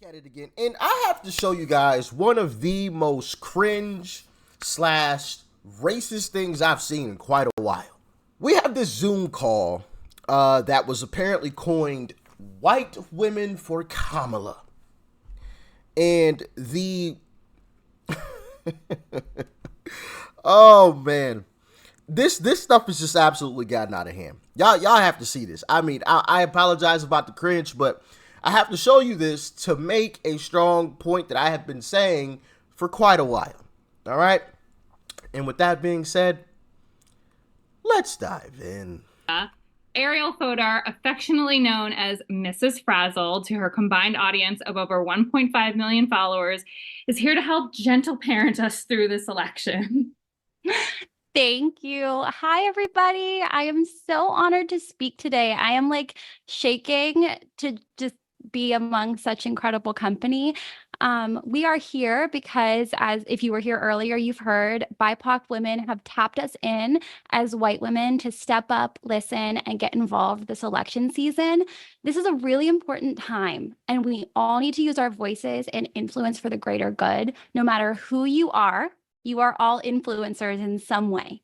At it again, and I have to show you guys one of the most cringe slash racist things I've seen in quite a while. We have this Zoom call that was apparently coined "White Women for Kamala," and the oh man, this stuff has just absolutely gotten out of hand. Y'all have to see this. I mean, I apologize about the cringe, but I have to show you this to make a strong point that I have been saying for quite a while. All right? And with that being said, let's dive in. Ariel Fodor, affectionately known as Mrs. Frazzle to her combined audience of over 1.5 million followers, is here to help gentle parent us through this election. Thank you. Hi, everybody. I am so honored to speak today. I am like shaking to just be among such incredible company. We are here because, as if you were here earlier, you've heard BIPOC women have tapped us in as white women to step up, listen, and get involved this election season. This is a really important time, and we all need to use our voices and influence for the greater good, no matter who you are. You are all influencers in some way.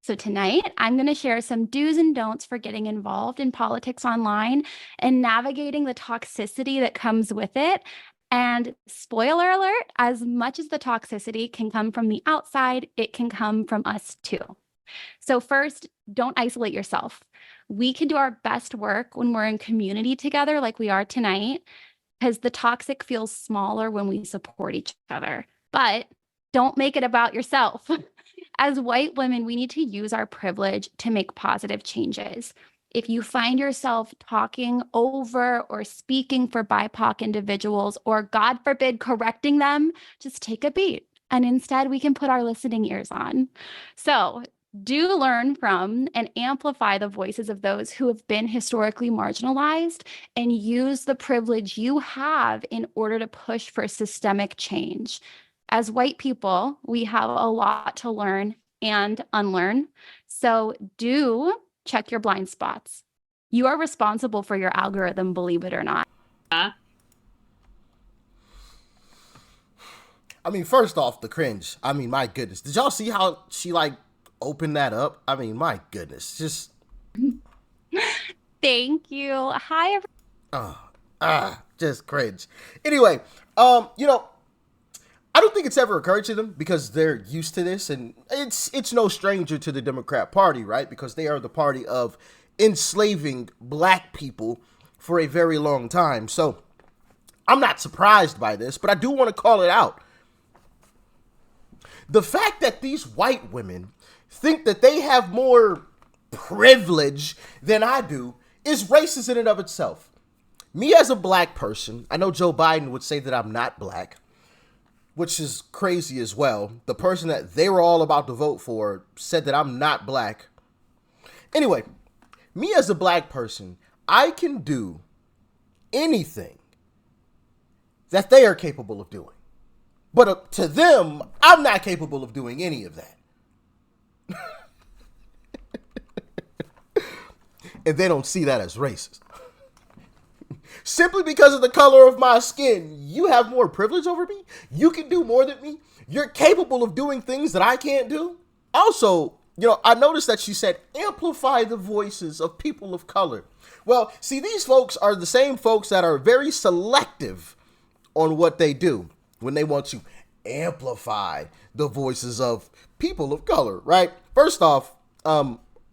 So tonight, I'm going to share some do's and don'ts for getting involved in politics online and navigating the toxicity that comes with it. And spoiler alert, as much as the toxicity can come from the outside, it can come from us too. So first, don't isolate yourself. We can do our best work when we're in community together like we are tonight, because the toxic feels smaller when we support each other. But don't make it about yourself. As white women, we need to use our privilege to make positive changes. If you find yourself talking over or speaking for BIPOC individuals, or God forbid, correcting them, just take a beat. And instead, we can put our listening ears on. So do learn from and amplify the voices of those who have been historically marginalized, and use the privilege you have in order to push for systemic change. As white people, we have a lot to learn and unlearn. So do check your blind spots. You are responsible for your algorithm, believe it or not. I mean, first off, the cringe. I mean, my goodness. Did y'all see how she like opened that up? I mean, my goodness. Just Thank you. Hi, everyone. just cringe. Anyway, I don't think it's ever occurred to them because they're used to this, and it's no stranger to the Democrat Party, right? Because they are the party of enslaving black people for a very long time. So I'm not surprised by this, but I do want to call it out. The fact that these white women think that they have more privilege than I do is racist in and of itself. Me as a black person, I know Joe Biden would say that I'm not black, which is crazy as well. The person that they were all about to vote for said that I'm not black. Anyway, me as a black person, I can do anything that they are capable of doing. But to them, I'm not capable of doing any of that. And they don't see that as racist. Simply because of the color of my skin, you have more privilege over me? You can do more than me? You're capable of doing things that I can't do? Also, I noticed that she said, amplify the voices of people of color. Well, see, these folks are the same folks that are very selective on what they do when they want to amplify the voices of people of color, right? First off,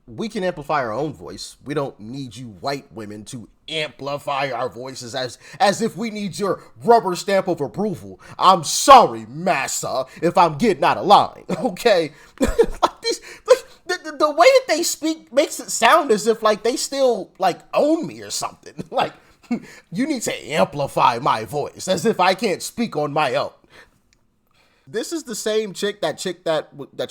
we can amplify our own voice. We don't need you white women to amplify our voices as if we need your rubber stamp of approval. I'm sorry, massa, if I'm getting out of line, okay? The way that they speak makes it sound as if like they still like own me or something. Like, you need to amplify my voice as if I can't speak on my own. This is the same chick that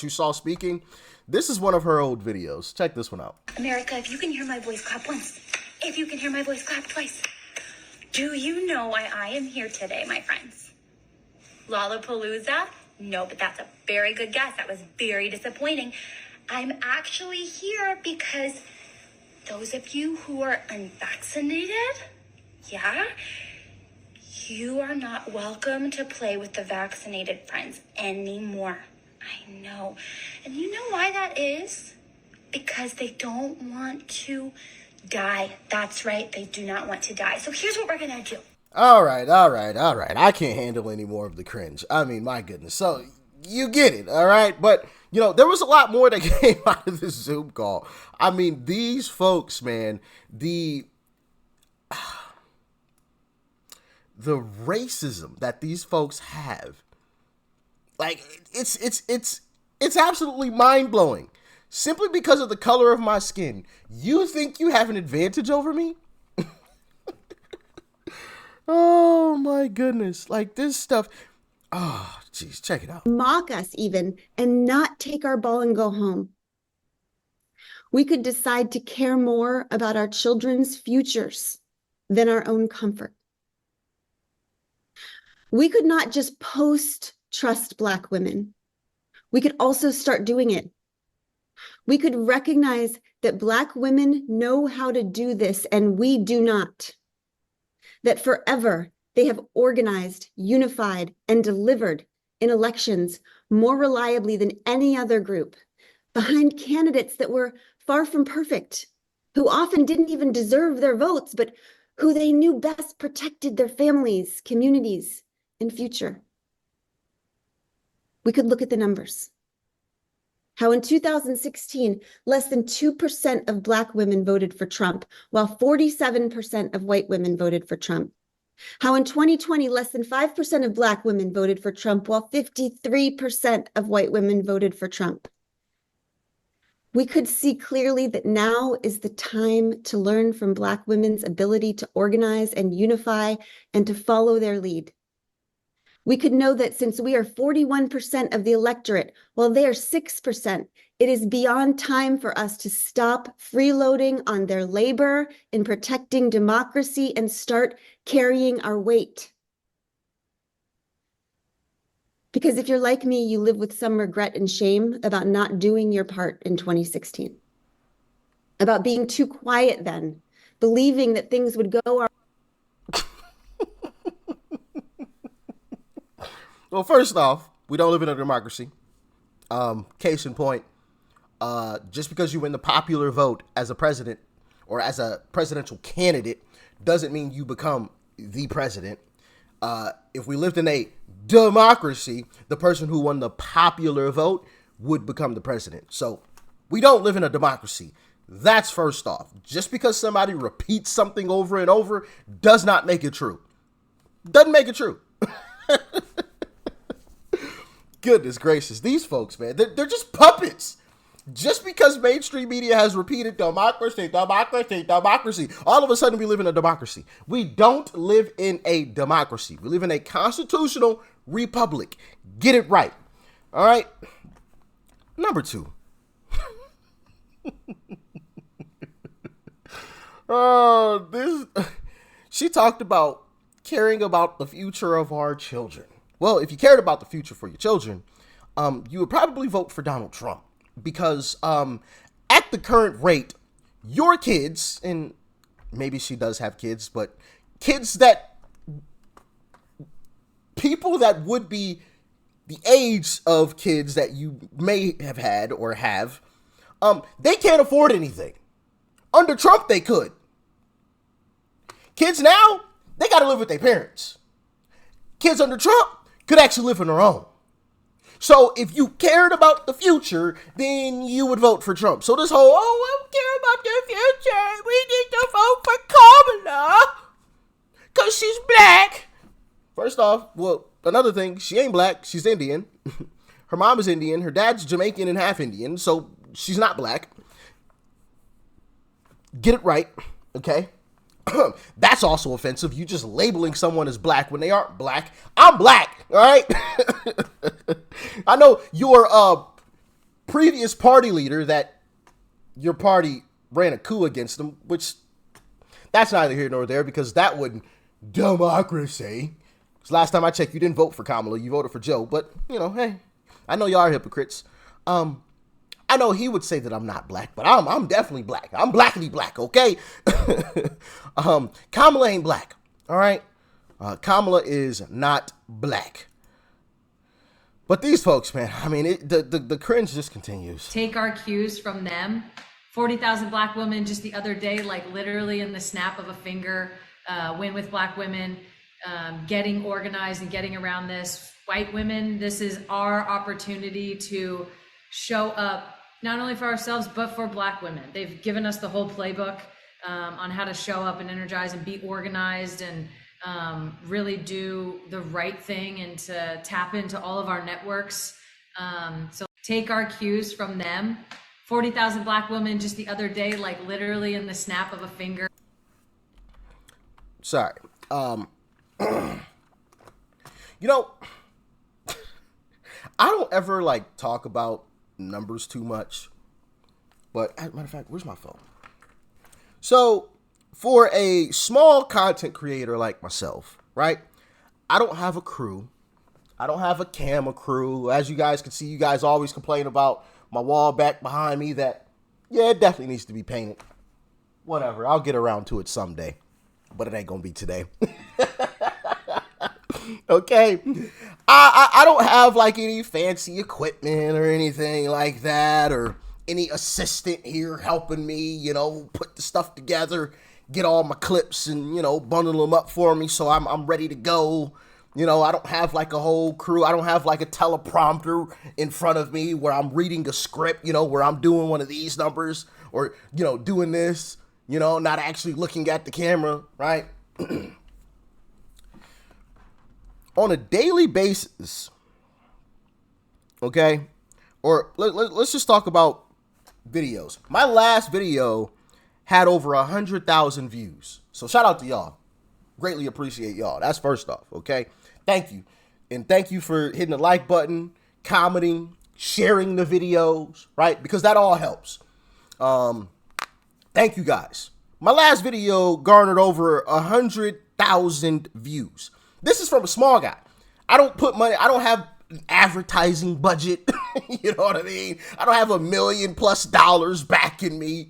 you saw speaking. This is one of her old videos. Check this one out. America, if you can hear my voice, clap once. If you can hear my voice, clap twice. Do you know why I am here today, my friends? Lollapalooza? No, but that's a very good guess. That was very disappointing. I'm actually here because those of you who are unvaccinated, yeah, You are not welcome to play with the vaccinated friends anymore. I know. And you know why that is? Because they don't want to die. That's right. They do not want to die. So here's what we're going to do. All right. I can't handle any more of the cringe. I mean, my goodness. So you get it, all right? But, you know, there was a lot more that came out of this Zoom call. I mean, these folks, man, the racism that these folks have, like, it's absolutely mind-blowing. Simply because of the color of my skin, you think you have an advantage over me? Oh my goodness. Like, this stuff. Oh, geez, check it out. Mock us even and not take our ball and go home. We could decide to care more about our children's futures than our own comfort. We could not just post trust Black women. We could also start doing it. We could recognize that Black women know how to do this and we do not. That forever they have organized, unified, and delivered in elections more reliably than any other group, behind candidates that were far from perfect, who often didn't even deserve their votes, but who they knew best protected their families, communities, and future. We could look at the numbers. How in 2016, less than 2% of Black women voted for Trump, while 47% of white women voted for Trump. How in 2020, less than 5% of Black women voted for Trump, while 53% of white women voted for Trump. We could see clearly that now is the time to learn from Black women's ability to organize and unify and to follow their lead. We could know that since we are 41% of the electorate, while they are 6%, it is beyond time for us to stop freeloading on their labor in protecting democracy and start carrying our weight. Because if you're like me, you live with some regret and shame about not doing your part in 2016, about being too quiet then, believing that things would go our Well, first off, we don't live in a democracy. Case in point, just because you win the popular vote as a president or as a presidential candidate doesn't mean you become the president. If we lived in a democracy, the person who won the popular vote would become the president. So we don't live in a democracy. That's first off. Just because somebody repeats something over and over does not make it true. Doesn't make it true. Goodness gracious, these folks, man, they're just puppets. Just because mainstream media has repeated democracy, all of a sudden we live in a democracy. We don't live in a democracy. We live in a constitutional republic. Get it right. All right. Number 2. She talked about caring about the future of our children. Well, if you cared about the future for your children, you would probably vote for Donald Trump because at the current rate, your kids, and maybe she does have kids, but people that would be the age of kids that you may have had or have, they can't afford anything. Under Trump, they could. Kids now, they got to live with their parents. Kids under Trump could actually live on their own. So if you cared about the future, then you would vote for Trump. So this whole, I don't care about the future, we need to vote for Kamala because she's black. First off, well, another thing, she ain't black, she's Indian. Her mom is Indian, her dad's Jamaican and half Indian, so she's not black. Get it right, okay? That's also offensive. You just labeling someone as black when they aren't black. I'm black, all right? I know your previous party leader that your party ran a coup against them, which that's neither here nor there because that wouldn't democracy. Because last time I checked, you didn't vote for Kamala, you voted for Joe. But, you know, hey, I know y'all are hypocrites. I know he would say that I'm not black, but I'm definitely black. I'm blackity black, okay? Kamala ain't black, all right? Kamala is not black. But these folks, man, I mean, the cringe just continues. Take our cues from them. 40,000 black women just the other day, like literally in the snap of a finger, win with black women, getting organized and getting around this. White women, this is our opportunity to show up, not only for ourselves, but for black women. They've given us the whole playbook on how to show up and energize and be organized and really do the right thing and to tap into all of our networks. So take our cues from them. 40,000 black women just the other day, like literally in the snap of a finger. Sorry. You know, I don't ever like talk about numbers too much, but as a matter of fact, where's my phone? So for a small content creator like myself, right? I don't have a crew. I don't have a camera crew. As you guys can see, you guys always complain about my wall back behind me that, yeah, it definitely needs to be painted. Whatever, I'll get around to it someday, but it ain't gonna be today. Okay, I don't have like any fancy equipment or anything like that, or any assistant here helping me, you know, put the stuff together, get all my clips and, you know, bundle them up for me so I'm ready to go. You know, I don't have like a whole crew. I don't have like a teleprompter in front of me where I'm reading a script, you know, where I'm doing one of these numbers or, you know, doing this, you know, not actually looking at the camera, right? On a daily basis, okay, or let's just talk about videos. My last video had over 100,000 views. So shout out to y'all. Greatly appreciate y'all. That's first off, okay? Thank you. And thank you for hitting the like button, commenting, sharing the videos, right? Because that all helps. Thank you guys. My last video garnered over 100,000 views. This is from a small guy. I don't put money, I don't have an advertising budget. You know what I mean? I don't have $1 million+ backing me.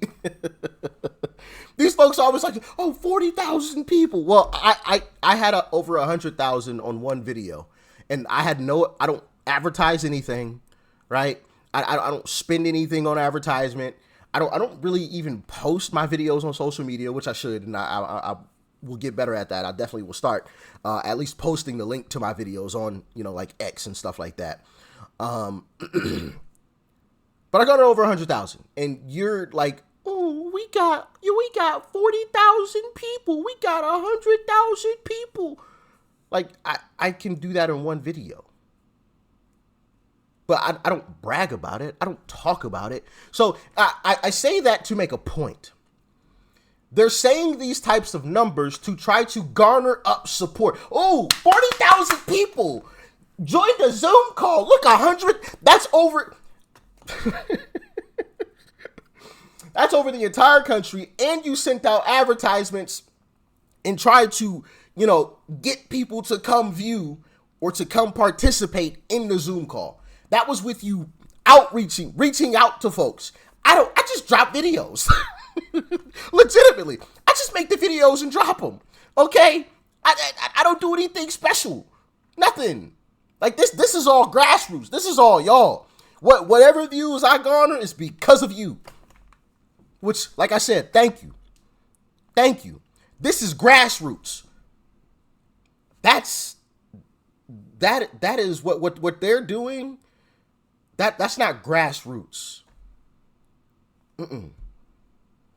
These folks are always like, oh, 40,000 people. Well, I had over 100,000 on one video, and I don't advertise anything, right? I don't spend anything on advertisement. I don't really even post my videos on social media, which I should, and I will get better at that. I definitely will start at least posting the link to my videos on, you know, like X and stuff like that. But I got over 100,000, and you're like, oh, we got 40,000 people. We got 100,000 people. Like I can do that in one video. But I don't brag about it. I don't talk about it. So I say that to make a point. They're saying these types of numbers to try to garner up support. Oh, 40,000 people joined the Zoom call. Look, 100. That's over. That's over the entire country. And you sent out advertisements and tried to, you know, get people to come view or to come participate in the Zoom call. That was with you reaching out to folks. I just drop videos. Legitimately. I just make the videos and drop them. Okay? I don't do anything special. Nothing. Like this is all grassroots. This is all y'all. Whatever views I garner is because of you. Which, like I said, thank you. Thank you. This is grassroots. That is what they're doing. That's not grassroots.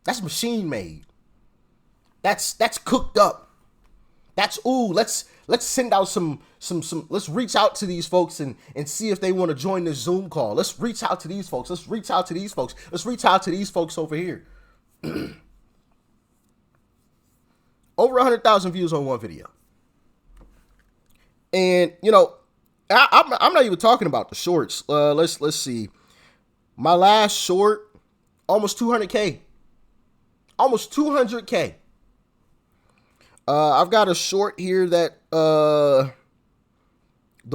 That's machine made. That's cooked up. That's, ooh, let's send out some let's reach out to these folks and see if they want to join the Zoom call. Let's reach out to these folks. Let's reach out to these folks. Let's reach out to these folks over here. Over 100,000 views on one video. And, you know, I'm not even talking about the shorts. Let's see. My last short, almost 200K. Almost 200K. I've got a short here that, the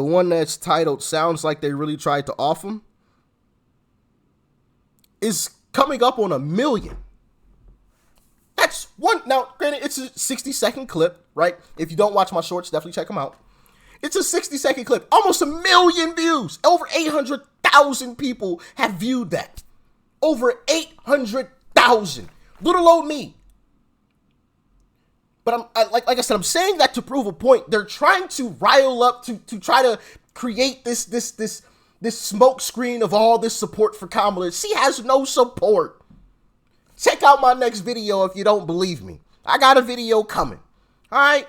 one that's titled "Sounds Like They Really Tried to Off 'Em" is coming up on 1 million. That's one. Now, granted, it's a 60-second clip. right? If you don't watch my shorts, definitely check them out. It's a 60-second clip, almost 1 million views. Over 800,000 people have viewed that. Over 800,000. Little old me. But like I said, I'm saying that to prove a point. They're trying to rile up to try to create this smoke screen of all this support for Kamala. She has no support. Check out my next video if you don't believe me. I got a video coming. All right?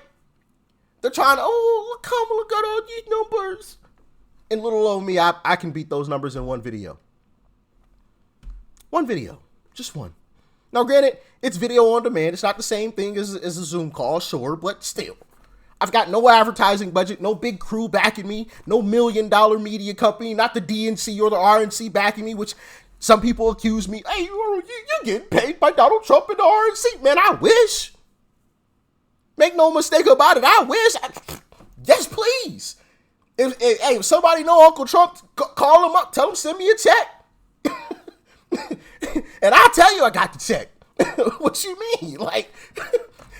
They're trying to, oh, look, Kamala got all these numbers. And little old me, I can beat those numbers in one video. One video. Just one. Now, granted, it's video on demand. It's not the same thing as a Zoom call, sure, but still. I've got no advertising budget, no big crew backing me, no $1 million media company, not the DNC or the RNC backing me, which some people accuse me, hey, you're getting paid by Donald Trump and the RNC. Man, I wish. Make no mistake about it, I wish. Yes, please. If somebody know Uncle Trump, call him up, tell him send me a check. And I'll tell you I got the check. What you mean? Like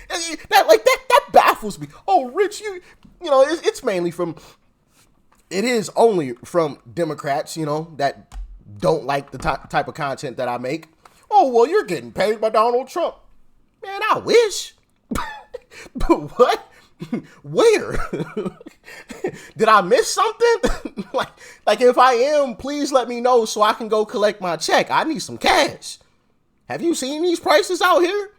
that baffles me. Oh, Rich, you know, it's mainly it is only from Democrats, you know, that don't like the type of content that I make. Oh, well, you're getting paid by Donald Trump. Man, I wish. But what? Where? Did I miss something? like if I am, please let me know so I can go collect my check. I need some cash. Have you seen these prices out here?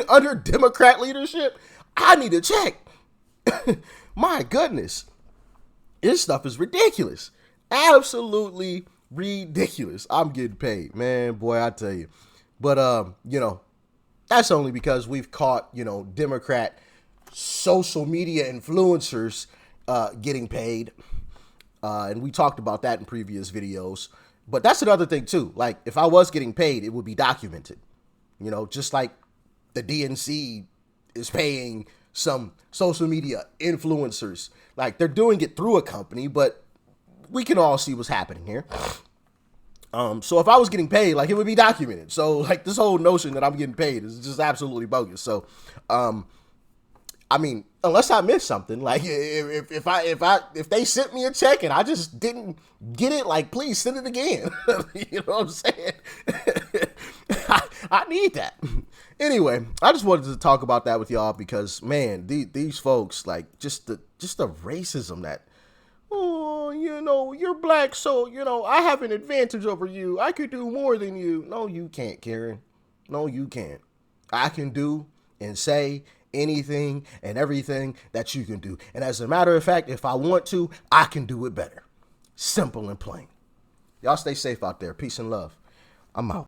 Under Democrat leadership? I need a check. My goodness. This stuff is ridiculous. Absolutely ridiculous. I'm getting paid, man, boy, I tell you. But you know, that's only because we've caught, you know, Democrat social media influencers getting paid. And we talked about that in previous videos. But that's another thing too. Like, if I was getting paid, it would be documented. You know, just like the DNC is paying some social media influencers. Like, they're doing it through a company, but we can all see what's happening here. So if I was getting paid, like, it would be documented. So, like, this whole notion that I'm getting paid is just absolutely bogus. So, I mean, unless I missed something, like if they sent me a check and I just didn't get it, like, please send it again. You know what I'm saying? I need that. Anyway, I just wanted to talk about that with y'all because, man, these folks, like, just the racism that, oh, you know, you're black, so, you know, I have an advantage over you. I could do more than you. No, you can't, Karen. No, you can't. I can do and say anything and everything that you can do. And as a matter of fact, if I want to, I can do it better. Simple and plain. Y'all stay safe out there. Peace and love. I'm out.